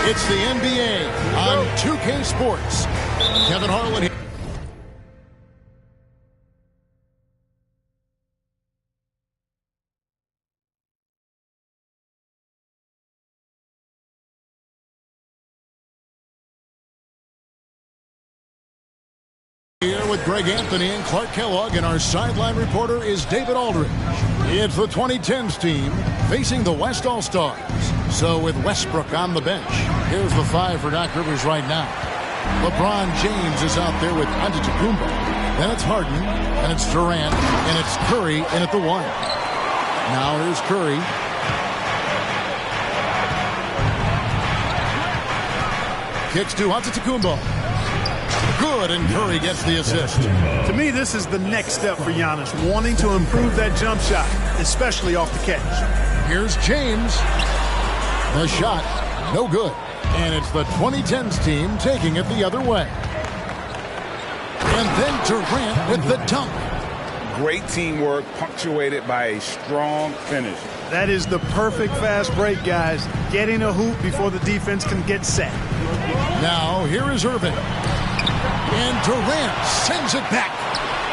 It's the NBA on 2K Sports. Kevin Harlan here. Here with Greg Anthony and Clark Kellogg, and our sideline reporter is David Aldridge. It's the 2010s team facing the West All-Stars. So with Westbrook on the bench, here's the 5 for Doc Rivers right now. LeBron James is out there with Antetokounmpo. Then it's Harden, and it's Durant, and it's Curry in at the 1. Now here's Curry. Kicks to Antetokounmpo. Good, and Curry gets the assist. To me, this is the next step for Giannis, wanting to improve that jump shot, especially off the catch. Here's James. The shot, no good. And it's the 2010s team taking it the other way. And then Durant with the dunk. Great teamwork, punctuated by a strong finish. That is the perfect fast break, guys. Getting a hoop before the defense can get set. Now, here is Irving. And Durant sends it back.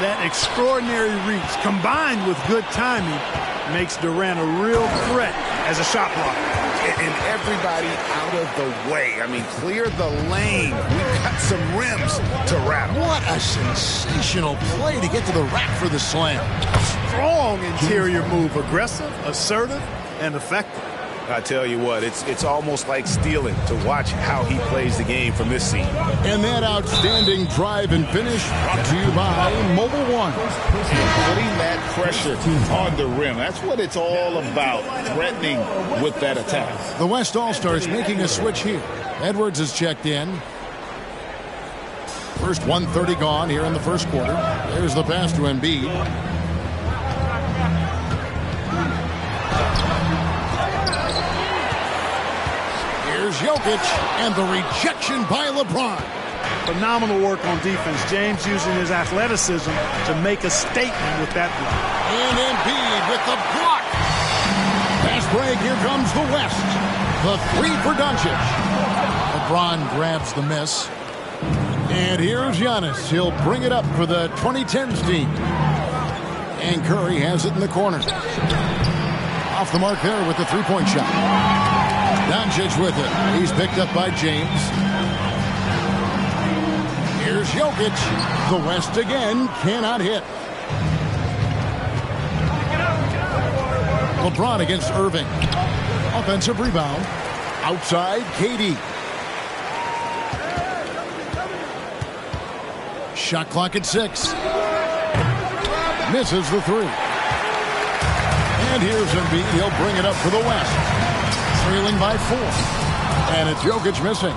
That extraordinary reach, combined with good timing, makes Durant a real threat as a shot blocker. And everybody out of the way. I mean, clear the lane. We've got some rims to rattle. What a sensational play to get to the rack for the slam. Strong interior move, aggressive, assertive, and effective. I tell you what, it's almost like stealing to watch how he plays the game from this scene. And that outstanding drive and finish brought to you by Mobile One. Putting that pressure on the rim, that's what it's all about, threatening with that attack. The West All-Stars making a switch here. Edwards is checked in. First 1:30 gone here in the first quarter. There's the pass to Embiid. Here's Jokic, and the rejection by LeBron. Phenomenal work on defense. James using his athleticism to make a statement with that block. And Embiid with the block. Fast break, here comes the West. The 3 for Doncic. LeBron grabs the miss. And here's Giannis. He'll bring it up for the 2010s team. And Curry has it in the corner. Off the mark there with the three-point shot. Doncic with it. He's picked up by James. Here's Jokic. The West again cannot hit. LeBron against Irving. Offensive rebound. Outside, KD. Shot clock at 6. Misses the 3. And here's Embiid. He'll bring it up for the West. Trailing by 4. And it's Jokic missing.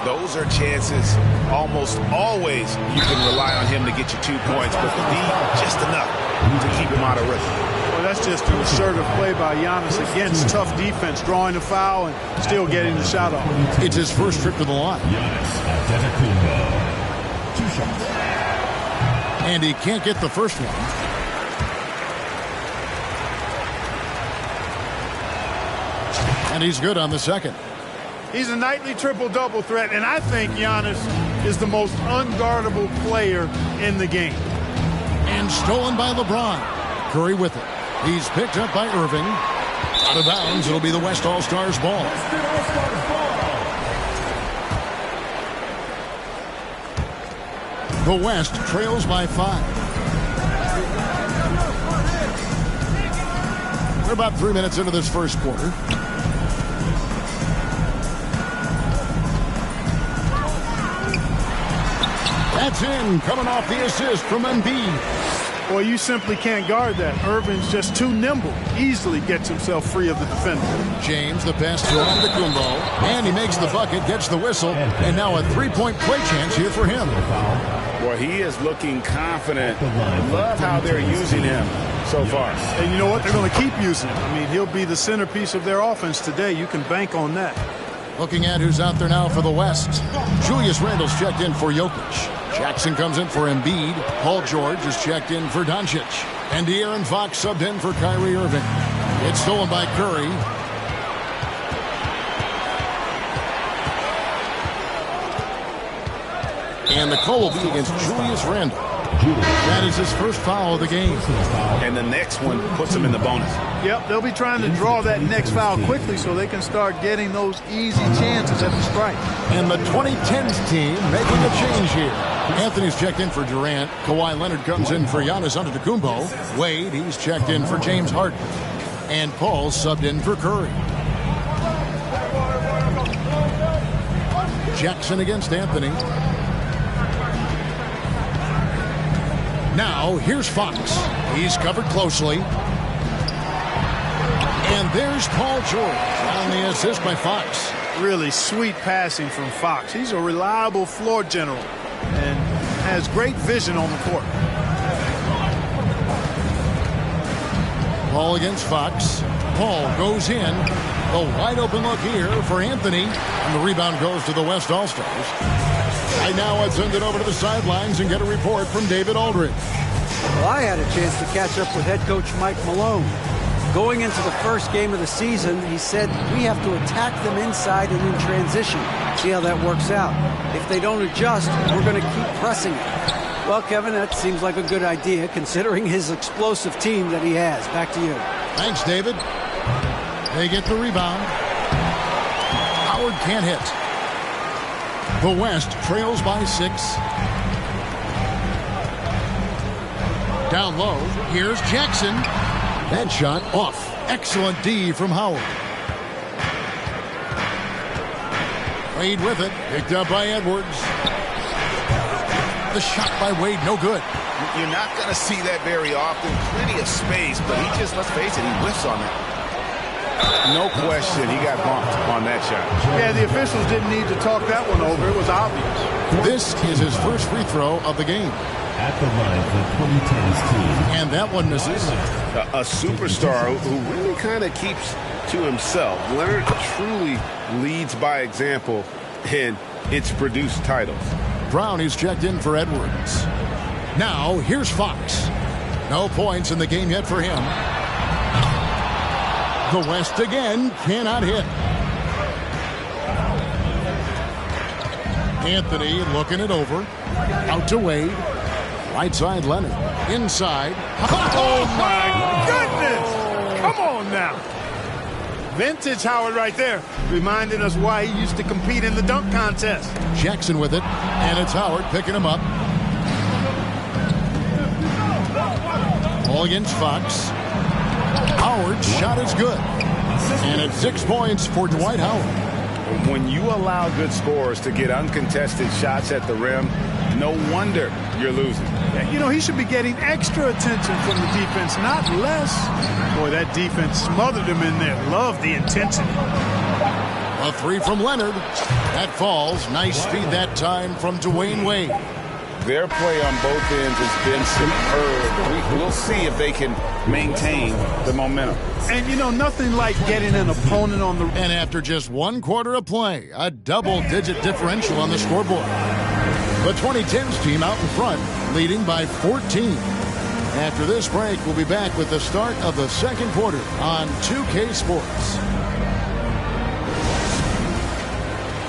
Those are chances almost always you can rely on him to get you 2 points, but the D, just enough to keep him out of rhythm. Well, that's just an assertive play by Giannis against tough defense, drawing a foul and still getting the shot off. It's his first trip to the line. 2 shots. And he can't get the first one. And he's good on the second. He's a nightly triple-double threat, and I think Giannis is the most unguardable player in the game. And stolen by LeBron. Curry with it. He's picked up by Irving. Out of bounds, it'll be the West All-Stars ball. The West trails by 5. We're about 3 minutes into this first quarter. That's in, coming off the assist from Embiid. Well, you simply can't guard that. Irving's just too nimble. Easily gets himself free of the defender. James, the pass to Antetokounmpo. And he makes the bucket, gets the whistle. And now a three-point play chance here for him. Well, he is looking confident. Love how they're using him so far. And you know what? They're going to keep using him. I mean, he'll be the centerpiece of their offense today. You can bank on that. Looking at who's out there now for the West. Julius Randle's checked in for Jokic. Jackson comes in for Embiid. Paul George is checked in for Doncic. And De'Aaron Fox subbed in for Kyrie Irving. It's stolen by Curry. And the call will be against Julius Randle. That is his first foul of the game. And the next one puts him in the bonus. Yep, they'll be trying to draw that next foul quickly so they can start getting those easy chances at the strike. And the 2010s team making a change here. Anthony's checked in for Durant. Kawhi Leonard comes in for Giannis Antetokounmpo. Wade, he's checked in for James Harden. And Paul subbed in for Curry. Jackson against Anthony. Now, here's Fox. He's covered closely. And there's Paul George on the assist by Fox. Really sweet passing from Fox. He's a reliable floor general and has great vision on the court. Paul against Fox. Paul goes in. A wide open look here for Anthony. And the rebound goes to the West All-Stars. Right now, let's send it over to the sidelines and get a report from David Aldridge. Well, I had a chance to catch up with head coach Mike Malone. Going into the first game of the season, he said, we have to attack them inside and in transition. See how that works out. If they don't adjust, we're going to keep pressing it. Well, Kevin, that seems like a good idea considering his explosive team that he has. Back to you. Thanks, David. They get the rebound. Howard can't hit. The West trails by 6. Down low, here's Jackson. That shot off. Excellent D from Howard. Wade with it. Picked up by Edwards. The shot by Wade, no good. You're not going to see that very often. Plenty of space, but he just, let's face it, he whiffs on it. No question, he got bumped on that shot. Yeah, the officials didn't need to talk that one over. It was obvious. This is his first free throw of the game. At the line for 2010's team. And that one misses. A superstar who really kind of keeps to himself. Leonard truly leads by example, and it's produced titles. Brown is checked in for Edwards. Now, here's Fox. No points in the game yet for him. The West again cannot hit. Anthony looking it over. Out to Wade. Right side Leonard. Inside. Oh, my goodness! Come on now. Vintage Howard right there, reminding us why he used to compete in the dunk contest. Jackson with it, and it's Howard picking him up. Ball against Fox. Howard's shot is good. And it's 6 points for Dwight Howard. When you allow good scorers to get uncontested shots at the rim, no wonder you're losing. You know, he should be getting extra attention from the defense, not less. Boy, that defense smothered him in there. Love the intensity. A 3 from Leonard. That falls. Nice speed that time from Dwayne Wade. Their play on both ends has been superb. We'll see if they can maintain the momentum. And, you know, nothing like getting an opponent on the... And after just 1 quarter of play, a double-digit differential on the scoreboard. The 2010s team out in front, leading by 14. After this break, we'll be back with the start of the second quarter on 2K Sports.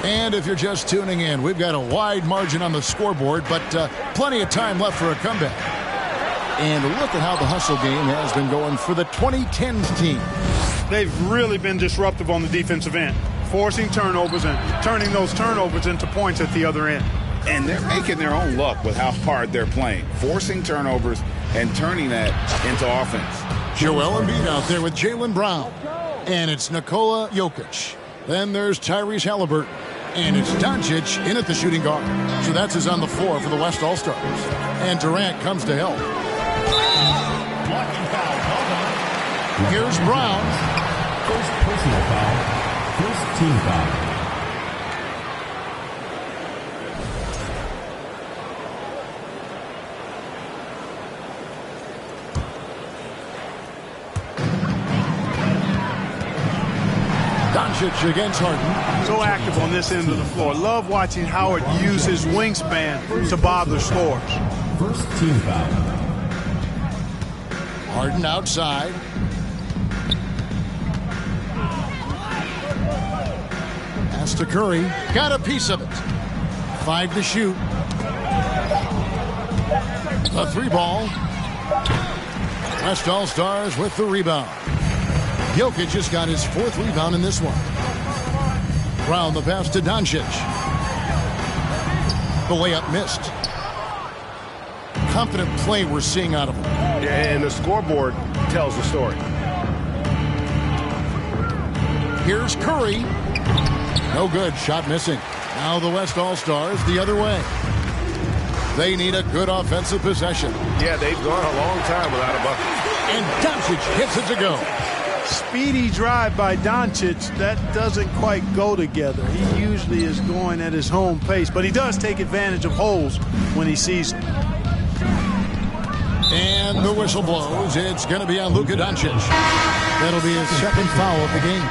And if you're just tuning in, we've got a wide margin on the scoreboard, but plenty of time left for a comeback. And look at how the hustle game has been going for the 2010s team. They've really been disruptive on the defensive end, forcing turnovers and turning those turnovers into points at the other end. And they're making their own luck with how hard they're playing, forcing turnovers and turning that into offense. Joel Embiid out there with Jaylen Brown. And it's Nikola Jokic. Then there's Tyrese Halliburton. And it's Doncic in at the shooting guard. So that's his on the floor for the West All-Stars. And Durant comes to help. Here's Brown. First personal foul. First team foul. Doncic against Harden. So active on this end of the floor. Love watching Howard use his wingspan to bother scores. First team foul. Harden outside. Pass to Curry. Got a piece of it. 5 to shoot. A 3-ball. West All-Stars with the rebound. Jokic just got his 4th rebound in this one. Brown the pass to Doncic. The layup missed. Confident play we're seeing out of him. And the scoreboard tells the story. Here's Curry. No good. Shot missing. Now the West All-Stars the other way. They need a good offensive possession. Yeah, they've gone a long time without a bucket. And Doncic hits it to go. Speedy drive by Doncic. That doesn't quite go together. He usually is going at his home pace, but he does take advantage of holes when he sees them. And the whistle blows. It's going to be on Luka Doncic. That'll be his 2nd foul of the game.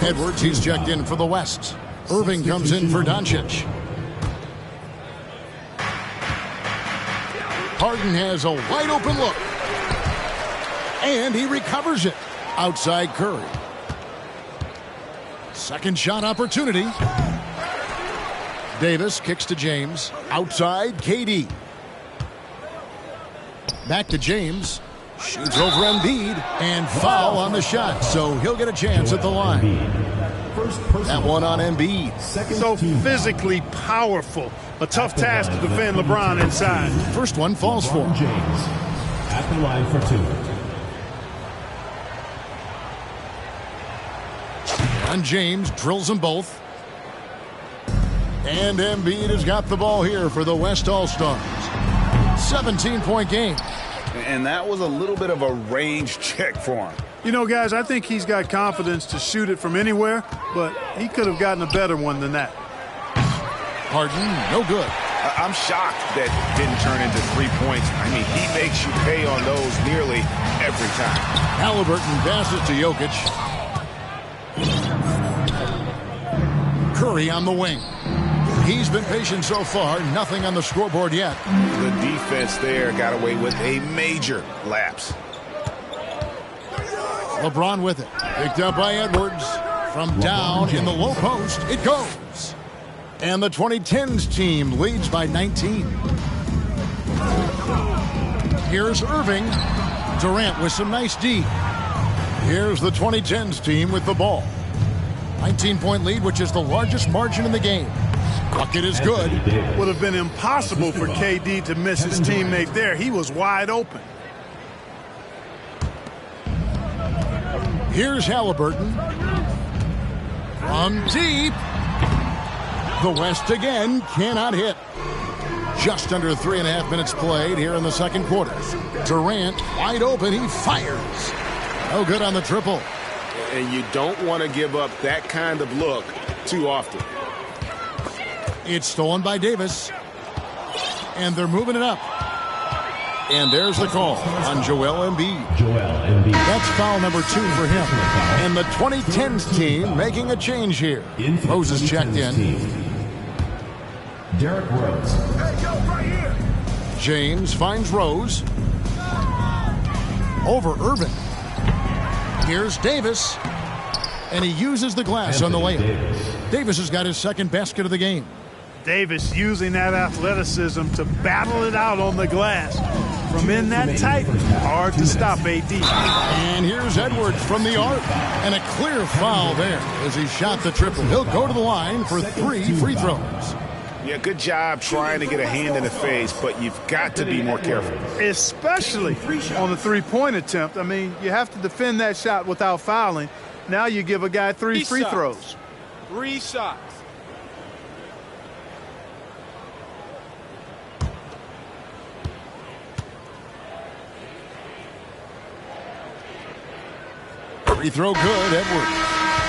Edwards, he's checked in for the West. Irving comes in for Doncic. Harden has a wide open look. And he recovers it. Outside Curry. Second shot opportunity. Davis kicks to James. Outside KD. Back to James. Shoots over Embiid. And foul on the shot. So he'll get a chance at the line. That one on Embiid. So physically powerful. A tough task to defend LeBron inside. First one falls for him. James at the line for 2. And James drills them both. And Embiid has got the ball here for the West All-Stars. 17-point game. And that was a little bit of a range check for him. You know, guys, I think he's got confidence to shoot it from anywhere, but he could have gotten a better one than that. Harden, no good. I'm shocked that didn't turn into 3 points. I mean, he makes you pay on those nearly every time. Halliburton passes to Jokic. Curry on the wing. He's been patient so far. Nothing on the scoreboard yet. The defense there got away with a major lapse. LeBron with it. Picked up by Edwards. From down in the low post, it goes. And the 2010s team leads by 19. Here's Irving. Durant with some nice D. Here's the 2010s team with the ball. 19-point lead, which is the largest margin in the game. Bucket is good. Would have been impossible for KD to miss his teammate there. He was wide open. Here's Halliburton. From deep. The West again cannot hit. Just under 3.5 minutes played here in the second quarter. Durant wide open. He fires. No good on the triple. And you don't want to give up that kind of look too often. It's stolen by Davis. And they're moving it up. And there's the call on Joel Embiid. That's foul number 2 for him. And the 2010s team making a change here. Rose is checked in. Derrick Rose. James finds Rose. Over Irving. Here's Davis. And he uses the glass on the layup. Davis has got his 2nd basket of the game. Davis using that athleticism to battle it out on the glass. From in that tight, hard to stop AD. And here's Edwards from the arc. And a clear foul there as he shot the triple. He'll go to the line for 3 free throws. Yeah, good job trying to get a hand in the face, but you've got to be more careful. Especially on the 3-point attempt. I mean, you have to defend that shot without fouling. Now you give a guy 3 free throws. 3 shots. Free throw good, Edwards.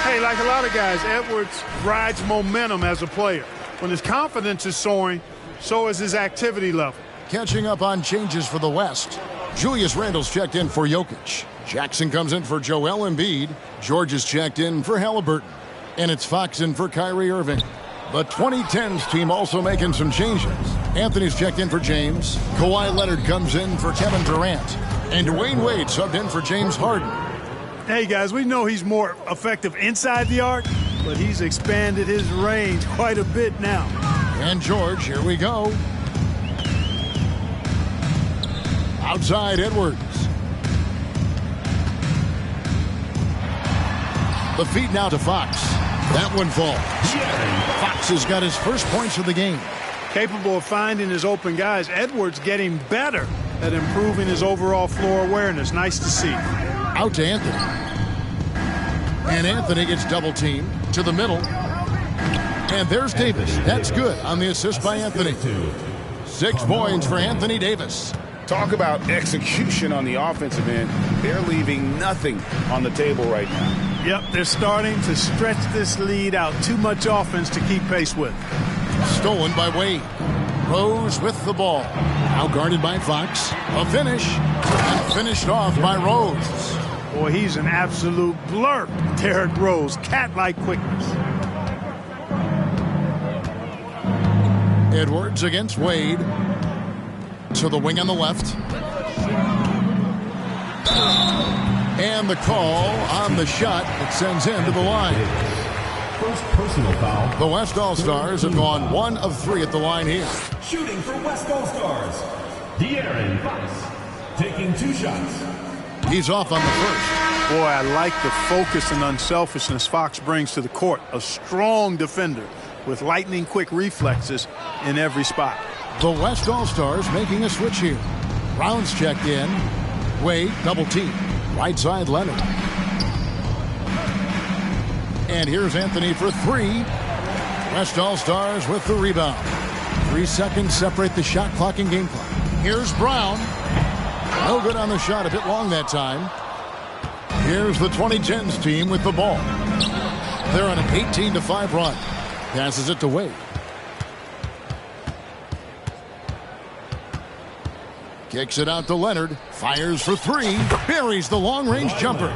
Hey, like a lot of guys, Edwards rides momentum as a player. When his confidence is soaring, so is his activity level. Catching up on changes for the West. Julius Randle's checked in for Jokic. Jackson comes in for Joel Embiid. George is checked in for Halliburton. And it's Fox in for Kyrie Irving. The 2010s team also making some changes. Anthony's checked in for James. Kawhi Leonard comes in for Kevin Durant. And Dwayne Wade subbed in for James Harden. Hey, guys, we know he's more effective inside the arc, but he's expanded his range quite a bit now. And George, here we go. Outside Edwards. The feed now to Fox. That one falls. Fox has got his first points of the game. Capable of finding his open guys. Edwards getting better at improving his overall floor awareness. Nice to see. Out to Anthony. And Anthony gets double teamed to the middle. And there's Davis. That's good on the assist by Anthony. 6 points for Anthony Davis. Talk about execution on the offensive end. They're leaving nothing on the table right now. Yep, they're starting to stretch this lead out. Too much offense to keep pace with. Stolen by Wade. Rose with the ball. Now guarded by Fox. A finish. And finished off by Rose. Boy, he's an absolute blurb. Derrick Rose, cat-like quickness. Edwards against Wade. To the wing on the left. And the call on the shot that sends him to the line. First personal foul. The West All-Stars have gone 1 of 3 at the line here. Shooting for West All-Stars. De'Aaron Fox taking 2 shots. He's off on the first. Boy, I like the focus and unselfishness Fox brings to the court. A strong defender with lightning-quick reflexes in every spot. The West All-Stars making a switch here. Brown's checked in. Wade, double team. Right side, Leonard. And here's Anthony for 3. West All-Stars with the rebound. 3 seconds separate the shot clock and game clock. Here's Brown. No good on the shot, a bit long that time. Here's the 2010s team with the ball. They're on an 18-5 run. Passes it to Wade. Kicks it out to Leonard. Fires for 3. Buries the long-range jumper.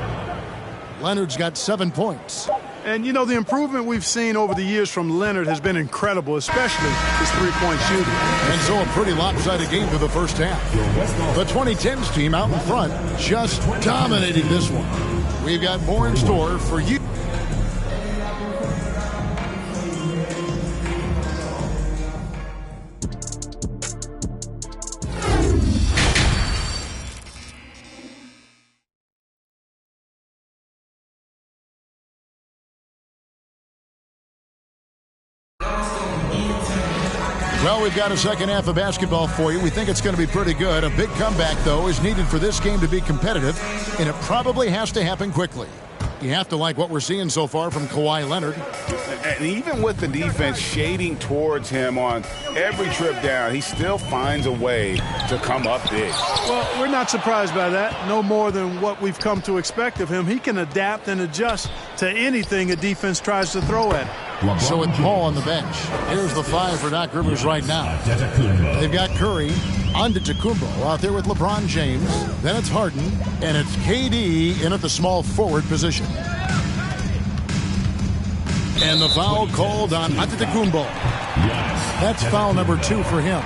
Leonard's got 7 points. And, you know, the improvement we've seen over the years from Leonard has been incredible, especially his three-point shooting. And so a pretty lopsided game for the first half. The 2010s team out in front, just dominating this one. We've got more in store for you. Well, we've got a second half of basketball for you. We think it's going to be pretty good. A big comeback, though, is needed for this game to be competitive, and it probably has to happen quickly. You have to like what we're seeing so far from Kawhi Leonard. And even with the defense shading towards him on every trip down, he still finds a way to come up big. Well, we're not surprised by that. No more than what we've come to expect of him. He can adapt and adjust to anything a defense tries to throw at him. So with Paul on the bench, here's the 5 for Doc Rivers right now. They've got Curry, Antetokounmpo out there with LeBron James. Then it's Harden, and it's KD in at the small forward position. And the foul called on Antetokounmpo. That's foul number 2 for him.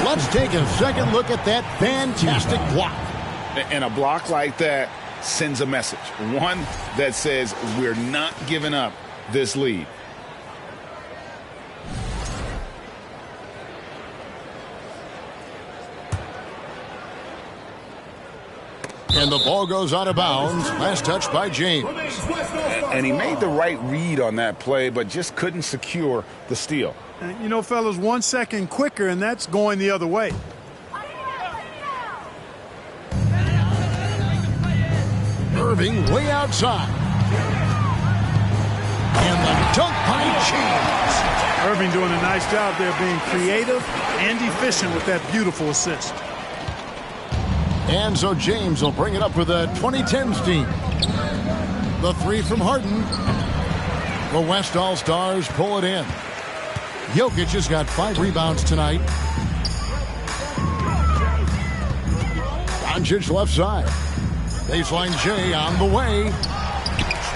Let's take a second look at that fantastic block. And a block like that sends a message. One that says we're not giving up this lead. And the ball goes out of bounds. Last touch by James. And he made the right read on that play, but just couldn't secure the steal. And, you know, fellas, 1 second quicker, and that's going the other way. Irving way outside. And the dunk by James. Irving doing a nice job there being creative and efficient with that beautiful assist. And so James will bring it up for the 2010s team. The 3 from Harden. The West All-Stars pull it in. Jokic has got 5 rebounds tonight. Doncic left side. Baseline J on the way.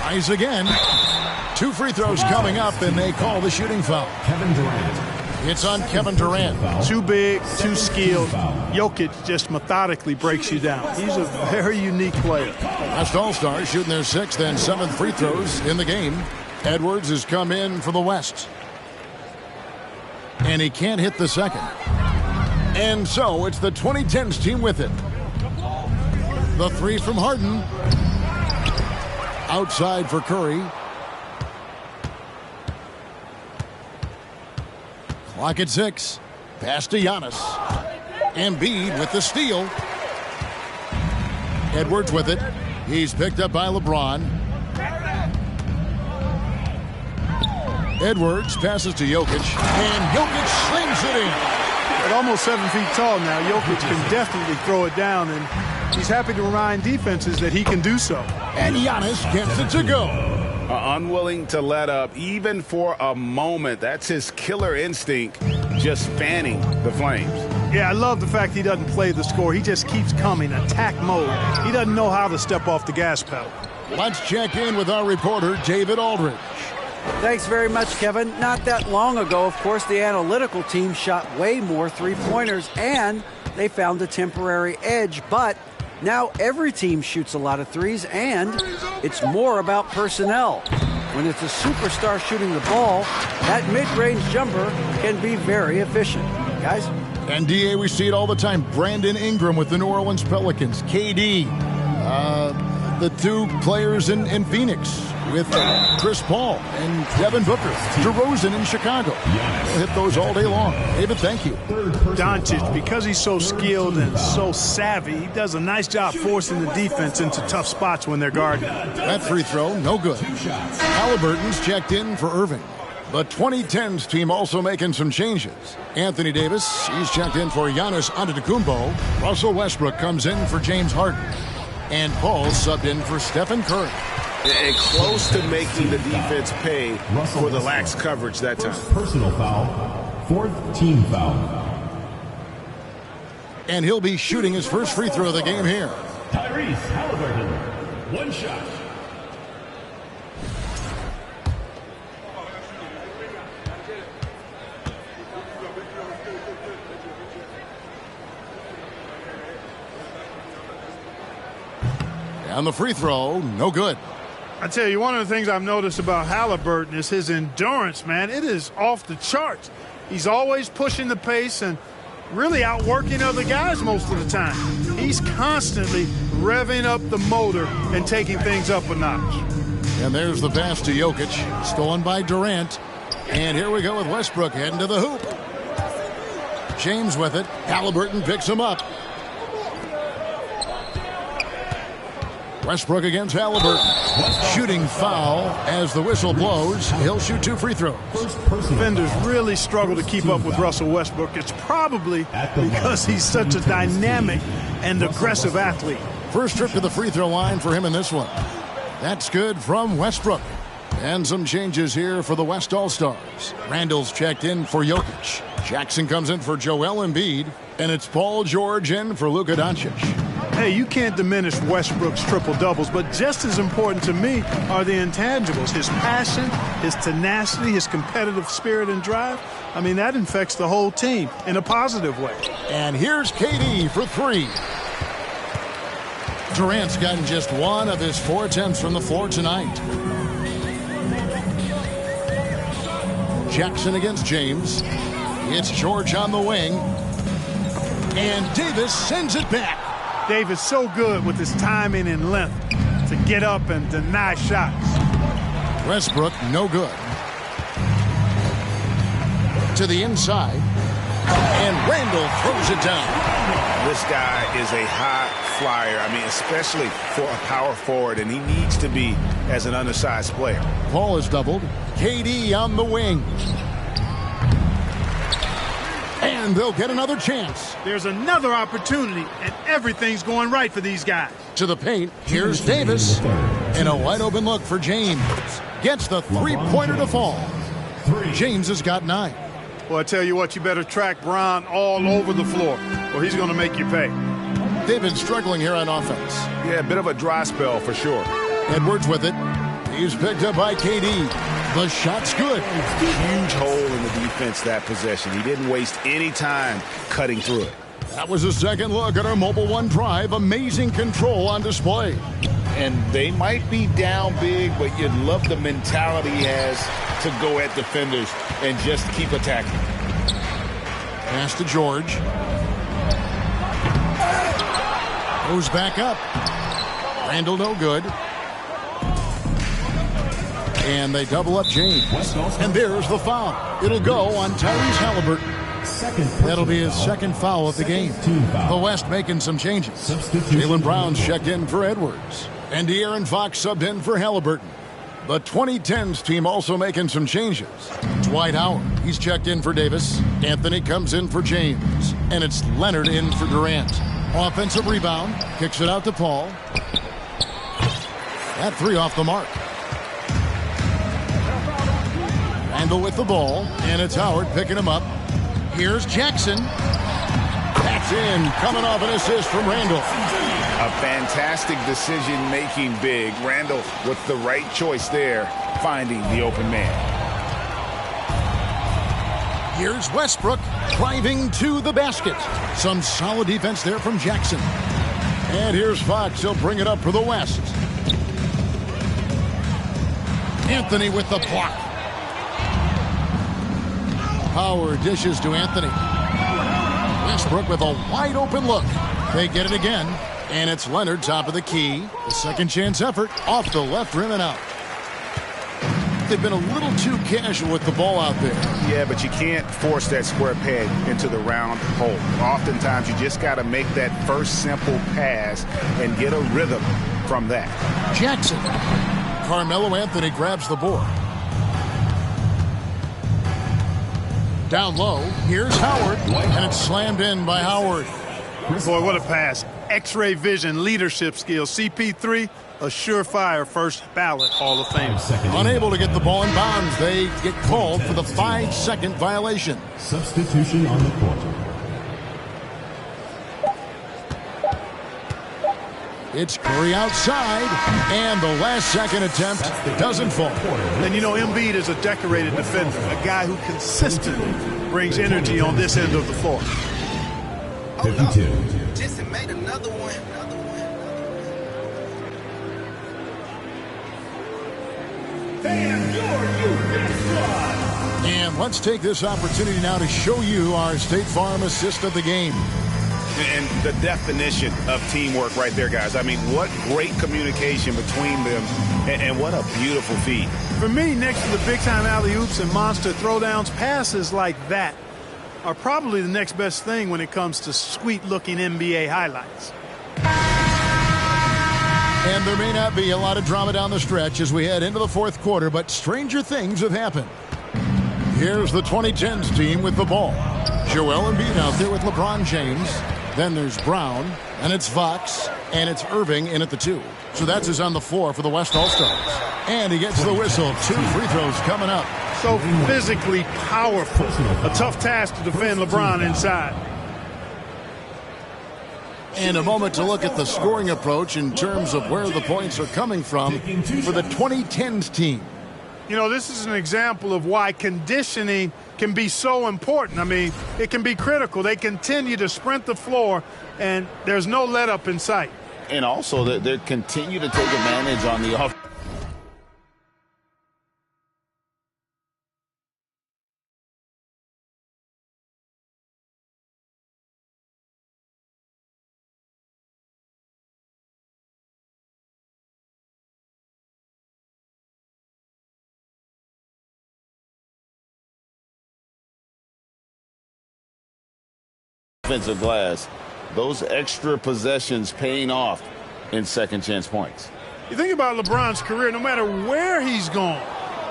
Tries again. 2 free throws coming up, and they call the shooting foul. Kevin Durant. It's on Kevin Durant. Too big, too skilled. Jokic just methodically breaks you down. He's a very unique player. West All-Stars shooting their 6th and 7th free throws in the game. Edwards has come in for the West. And he can't hit the second. And so it's the 2010s team with it. The three from Harden. Outside for Curry. Clock at 6. Pass to Giannis. Embiid with the steal. Edwards with it. He's picked up by LeBron. Edwards passes to Jokic. And Jokic slings it in. At almost 7 feet tall now, Jokic can definitely throw it down, and he's happy to remind defenses that he can do so. And Giannis gets it to go. Unwilling to let up, even for a moment. That's his killer instinct, just fanning the flames. Yeah, I love the fact he doesn't play the score. He just keeps coming, attack mode. He doesn't know how to step off the gas pedal. Let's check in with our reporter, David Aldridge. Thanks very much, Kevin. Not that long ago, of course, the analytical team shot way more three-pointers, and they found a temporary edge. But now every team shoots a lot of threes, and it's more about personnel. When it's a superstar shooting the ball, that mid-range jumper can be very efficient. Guys? And, D.A., we see it all the time. Brandon Ingram with the New Orleans Pelicans. KD. The two players in Phoenix with Chris Paul and Devin Booker. DeRozan in Chicago. We'll hit those all day long. David, thank you. Doncic, because he's so skilled and so savvy, he does a nice job forcing the defense into tough spots when they're guarding. That free throw, no good. Halliburton's checked in for Irving. The 2010s team also making some changes. Anthony Davis, he's checked in for Giannis Antetokounmpo. Russell Westbrook comes in for James Harden. And Paul subbed in for Stephen Curry. And close to making the defense pay for the lax coverage that time. Personal foul, fourth team foul. And he'll be shooting his first free throw of the game here. Tyrese Halliburton, one shot. And the free throw, no good. I tell you, one of the things I've noticed about Halliburton is his endurance, man. It is off the charts. He's always pushing the pace and really outworking other guys most of the time. He's constantly revving up the motor and taking things up a notch. And there's the pass to Jokic, stolen by Durant. And here we go with Westbrook heading to the hoop. James with it. Halliburton picks him up. Westbrook against Halliburton. Shooting foul as the whistle blows. He'll shoot 2 free throws. Defenders really struggle to keep up with Russell Westbrook. It's probably because he's such a dynamic and aggressive athlete. First trip to the free throw line for him in this one. That's good from Westbrook. And some changes here for the West All-Stars. Randall's checked in for Jokic. Jackson comes in for Joel Embiid. And it's Paul George in for Luka Doncic. Hey, you can't diminish Westbrook's triple-doubles, but just as important to me are the intangibles. His passion, his tenacity, his competitive spirit and drive. I mean, that infects the whole team in a positive way. And here's KD for 3. Durant's gotten just 1 of his 4 attempts from the floor tonight. Jackson against James. It's George on the wing. And Davis sends it back. Davis so good with his timing and length to get up and deny shots. Westbrook, no good. To the inside. And Randall throws it down. This guy is a high flyer. I mean, especially for a power forward, and he needs to be as an undersized player. Paul is doubled. KD on the wing. And they'll get another chance. There's another opportunity, and everything's going right for these guys. To the paint, here's Davis. And a wide open look for James. Gets the three-pointer to fall. James has got 9. Well, I tell you what, you better track Bron all over the floor, or he's going to make you pay. They've been struggling here on offense. Yeah, a bit of a dry spell for sure. Edwards with it. He's picked up by KD. The shot's good. Huge hole in the defense that possession. He didn't waste any time cutting through it. That was a second look at our Mobile One drive. Amazing control on display. And they might be down big, but you'd love the mentality he has to go at defenders and just keep attacking. Pass to George. Goes back up. Randall no good. And they double up James. And there's the foul. It'll go on Tyrese Halliburton. That'll be his second foul of the game. The West making some changes. Jaylen Brown's checked in for Edwards. And De'Aaron Fox subbed in for Halliburton. The 2010s team also making some changes. Dwight Howard, he's checked in for Davis. Anthony comes in for James. And it's Leonard in for Durant. Offensive rebound. Kicks it out to Paul. That three off the mark. Randall with the ball. And it's Howard picking him up. Here's Jackson. That's in. Coming off an assist from Randall. A fantastic decision-making big. Randall with the right choice there, finding the open man. Here's Westbrook driving to the basket. Some solid defense there from Jackson. And here's Fox. He'll bring it up for the West. Anthony with the block. Howard dishes to Anthony. Westbrook with a wide open look. They get it again. And it's Leonard top of the key. The second chance effort off the left rim and out. They've been a little too casual with the ball out there. Yeah, but you can't force that square peg into the round hole. Oftentimes you just got to make that first simple pass and get a rhythm from that. Jackson. Carmelo Anthony grabs the board. Down low, here's Howard, and it's slammed in by Howard. Boy, what a pass. X-ray vision, leadership skills. CP3, a surefire first ballot Hall of Fame. Unable to get the ball in bounds, they get called for the 5-second violation. Substitution on the court. It's Curry outside, and the last second attempt doesn't fall. And you know, Embiid is a decorated defender, a guy who consistently brings energy on this end of the floor. 52. Jason made another one. And let's take this opportunity now to show you our State Farm assist of the game. And the definition of teamwork right there, guys. I mean, what great communication between them, and what a beautiful feed. For me, next to the big-time alley-oops and monster throwdowns, passes like that are probably the next best thing when it comes to sweet-looking NBA highlights. And there may not be a lot of drama down the stretch as we head into the fourth quarter, but stranger things have happened. Here's the 2010s team with the ball. Joel Embiid out there with LeBron James. Then there's Brown, and it's Fox, and it's Irving in at the 2. So that's his on the floor for the West All-Stars. And he gets the whistle. 2 free throws coming up. So physically powerful. A tough task to defend LeBron inside. And a moment to look at the scoring approach in terms of where the points are coming from for the 2010s team. You know, this is an example of why conditioning can be so important. I mean, it can be critical. They continue to sprint the floor, and there's no let-up in sight. And also, they continue to take advantage on the offense. Offensive glass, those extra possessions paying off in second chance points. You think about LeBron's career, no matter where he's gone,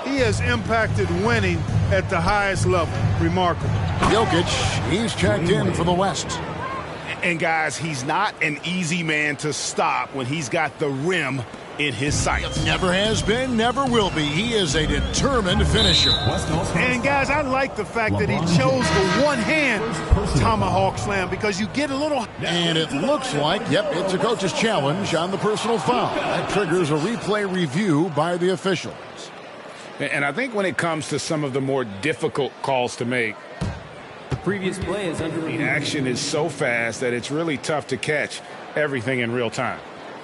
he has impacted winning at the highest level. Remarkable. Jokic, he's checked in for the West. And guys, he's not an easy man to stop when he's got the rim in his sights. Never has been, never will be. He is a determined finisher. And guys, I like the fact that he chose the one-hand tomahawk slam because you get a little... And it looks like, yep, it's a coach's challenge on the personal foul. That triggers a replay review by the officials. And I think when it comes to some of the more difficult calls to make, the previous play is under review. The action is so fast that it's really tough to catch everything in real time.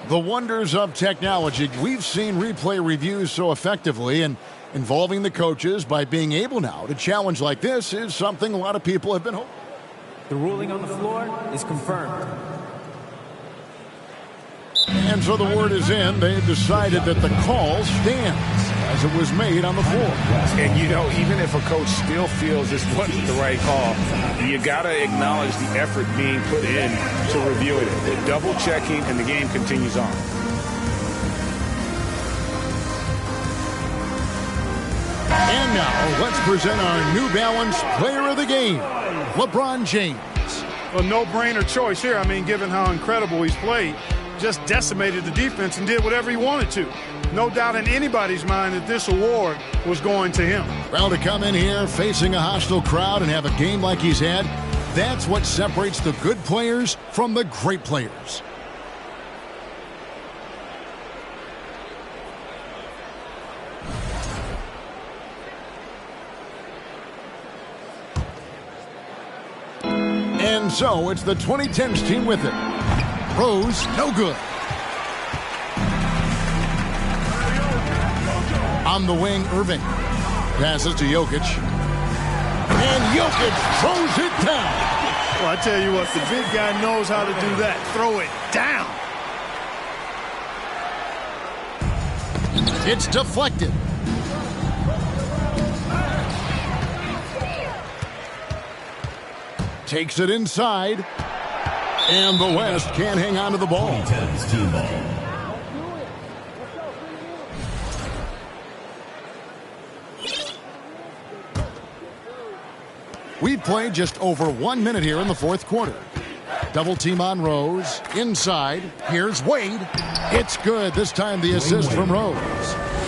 The wonders of technology. We've seen replay reviews so effectively, and involving the coaches by being able now to challenge like this is something a lot of people have been hoping. The ruling on the floor is confirmed. And so the word is in. They've decided that the call stands as it was made on the floor. And, you know, even if a coach still feels this wasn't the right call, you got to acknowledge the effort being put in to reviewing it. They're double-checking, and the game continues on. And now, let's present our New Balance Player of the Game, LeBron James. A no-brainer choice here. I mean, given how incredible he's played, just decimated the defense and did whatever he wanted to. No doubt in anybody's mind that this award was going to him. Well, to come in here facing a hostile crowd and have a game like he's had, that's what separates the good players from the great players. And so it's the 2010s team with it. Rose, no good. On the wing, Irving. Passes to Jokic. And Jokic throws it down. Well, I tell you what, the big guy knows how to do that. Throw it down. It's deflected. Takes it inside. And the West can't hang on to the ball. 2010's team ball. We've played just over 1 minute here in the fourth quarter. Double team on Rose. Inside. Here's Wade. It's good. This time the assist from Rose.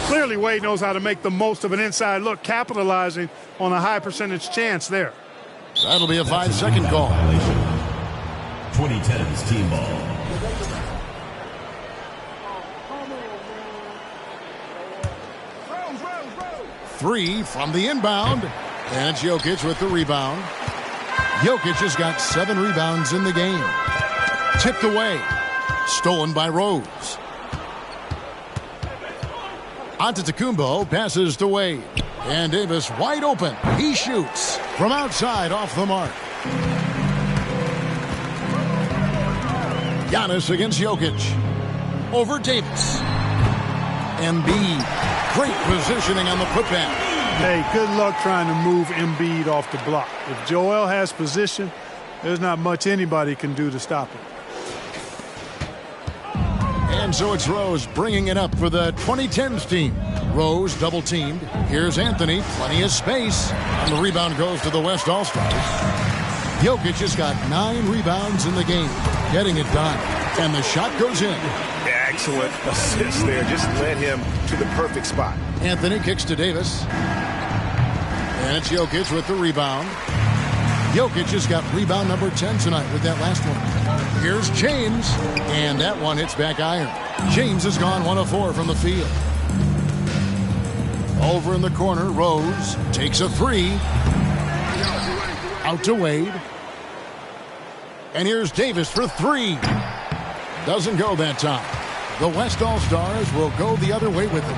Clearly, Wade knows how to make the most of an inside look, capitalizing on a high percentage chance there. That'll be a 5-second call. 2010's team ball. Three from the inbound. And it's Jokic with the rebound. Jokic has got 7 rebounds in the game. Tipped away. Stolen by Rose. Antetokounmpo passes to Wade. And Davis wide open. He shoots from outside off the mark. Giannis against Jokic. Over Davis. Embiid. Great positioning on the putback. Hey, good luck trying to move Embiid off the block. If Joel has position, there's not much anybody can do to stop him. And so it's Rose bringing it up for the 2010s team. Rose double teamed. Here's Anthony. Plenty of space. And the rebound goes to the West All-Stars. Jokic has got 9 rebounds in the game. Getting it done. And the shot goes in. Excellent assist there. Just led him to the perfect spot. Anthony kicks to Davis. And it's Jokic with the rebound. Jokic has got rebound number 10 tonight with that last one. Here's James. And that one hits back iron. James has gone 1 of 4 from the field. Over in the corner, Rose takes a 3. Out to Wade. And here's Davis for 3. Doesn't go that time. The West All-Stars will go the other way with it.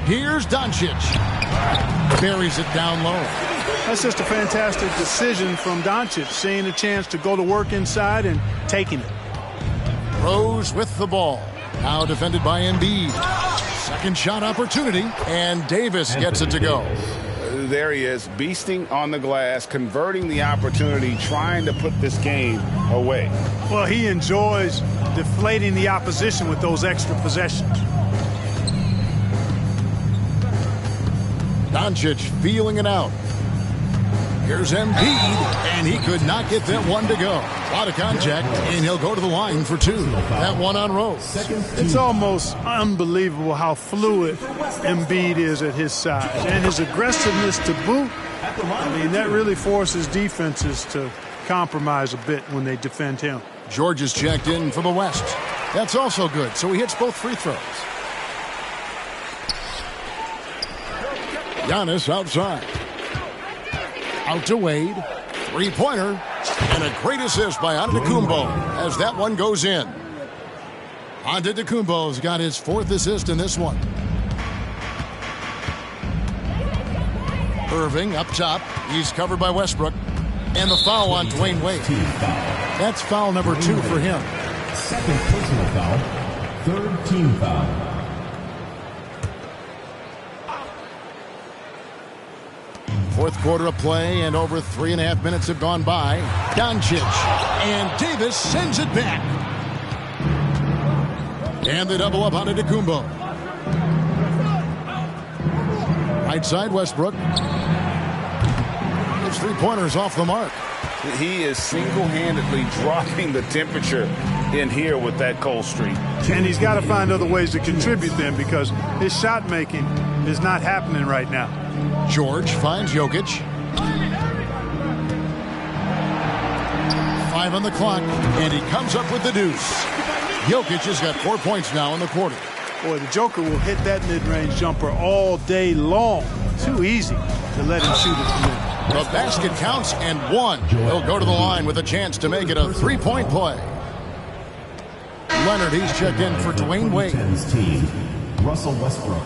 Here's Doncic. Buries it down low. That's just a fantastic decision from Doncic, seeing a chance to go to work inside and taking it. Rose with the ball. Now defended by Embiid. Second shot opportunity, and Davis gets it to go. There he is, beasting on the glass, converting the opportunity, trying to put this game away. Well, he enjoys deflating the opposition with those extra possessions. Doncic feeling it out. Here's Embiid, and he could not get that one to go. A lot of contact, and he'll go to the line for 2. That one on Rose. It's almost unbelievable how fluid Embiid is at his size. And his aggressiveness to boot, I mean, that really forces defenses to compromise a bit when they defend him. George is checked in for the West. That's also good, so he hits both free throws. Giannis outside. Out to Wade. 3-pointer. And a great assist by Antetokounmpo as that one goes in. Antetokounmpo's got his 4th assist in this one. Irving up top. He's covered by Westbrook. And the foul on Dwayne Wade. That's foul number 2 for him. Second personal foul. Third team foul. Fourth quarter of play, and over 3.5 minutes have gone by. Doncic, and Davis sends it back. And they double up on Antetokounmpo. Right side, Westbrook. His three-pointers off the mark. He is single-handedly dropping the temperature in here with that cold streak. And he's got to find other ways to contribute then, because his shot making is not happening right now. George finds Jokic. 5 on the clock, and he comes up with the deuce. Jokic has got 4 points now in the quarter. Boy, the Joker will hit that mid-range jumper all day long. Too easy to let him shoot it from there. The basket counts, and one. He'll go to the line with a chance to make it a three-point play. Leonard, he's checked in for Dwayne Wade. Team, Russell Westbrook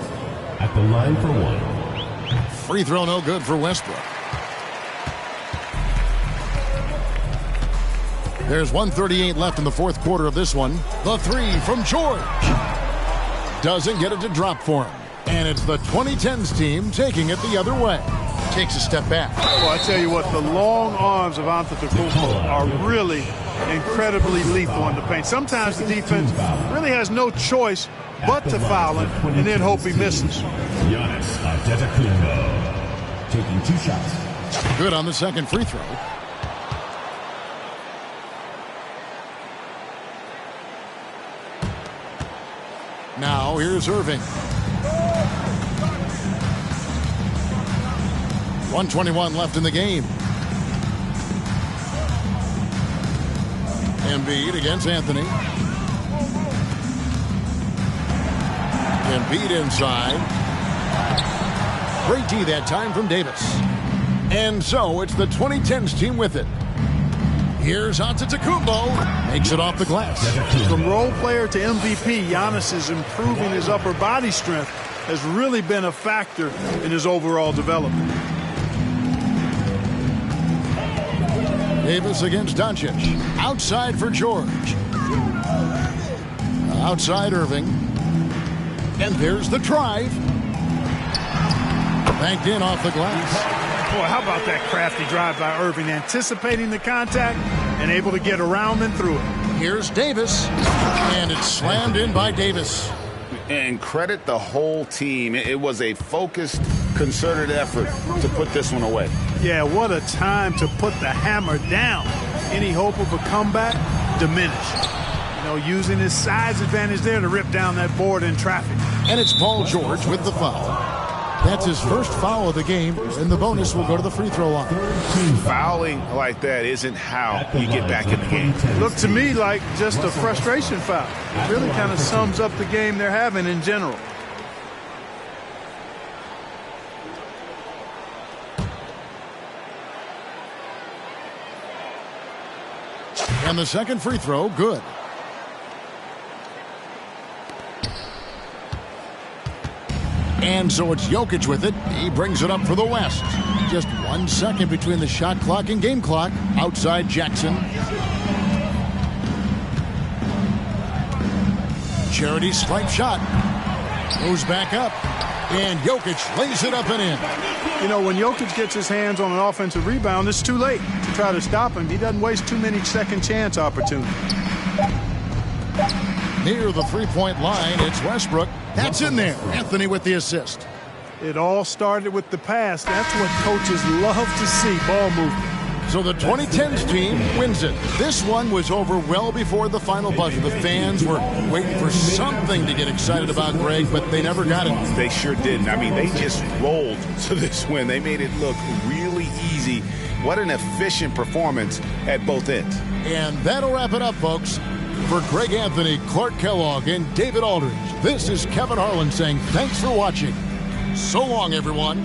at the line for one. Free throw no good for Westbrook. There's 1:38 left in the fourth quarter of this one. The three from George. Doesn't get it to drop for him. And it's the 2010s team taking it the other way. Takes a step back. Well, I tell you what, the long arms of Antetokounmpo are really incredibly lethal in the paint. Sometimes the defense really has no choice but to foul him and then hope he misses. Giannis Antetokounmpo taking 2 shots. Good on the second free throw. Now here's Irving. 1:21 left in the game. Embiid against Anthony. Embiid inside. Great D that time from Davis. And so it's the 2010s team with it. Here's Antetokounmpo. Makes it off the glass. From role player to MVP, Giannis is improving his upper body strength. Has really been a factor in his overall development. Davis against Doncic. Outside for George. Outside Irving. And there's the drive. Banked in off the glass. Boy, how about that crafty drive by Irving, anticipating the contact and able to get around and through it. Here's Davis. And it's slammed in by Davis. And credit the whole team. It was a focused, concerted effort to put this one away. Yeah, what a time to put the hammer down. Any hope of a comeback diminished. You know, using his size advantage there to rip down that board in traffic. And it's Paul George with the foul. That's his first foul of the game, and the bonus will go to the free throw line. Fouling like that isn't how you get back in the game. Looked to me like just a frustration foul. It really kind of sums up the game they're having in general. And the second free throw, good. And so it's Jokic with it. He brings it up for the West. Just 1 second between the shot clock and game clock. Outside Jackson. Charity stripe shot. Goes back up. And Jokic lays it up and in. You know, when Jokic gets his hands on an offensive rebound, it's too late to try to stop him. He doesn't waste too many second chance opportunities. Near the three-point line, it's Westbrook. That's in there. Anthony with the assist. It all started with the pass. That's what coaches love to see, ball movement. So the 2010s team wins it. This one was over well before the final buzzer. The fans were waiting for something to get excited about, Greg, but they never got it. They sure didn't. I mean, they just rolled to this win. They made it look really easy. What an efficient performance at both ends. And that'll wrap it up, folks. For Greg Anthony, Clark Kellogg, and David Aldridge, this is Kevin Harlan saying thanks for watching. So long, everyone.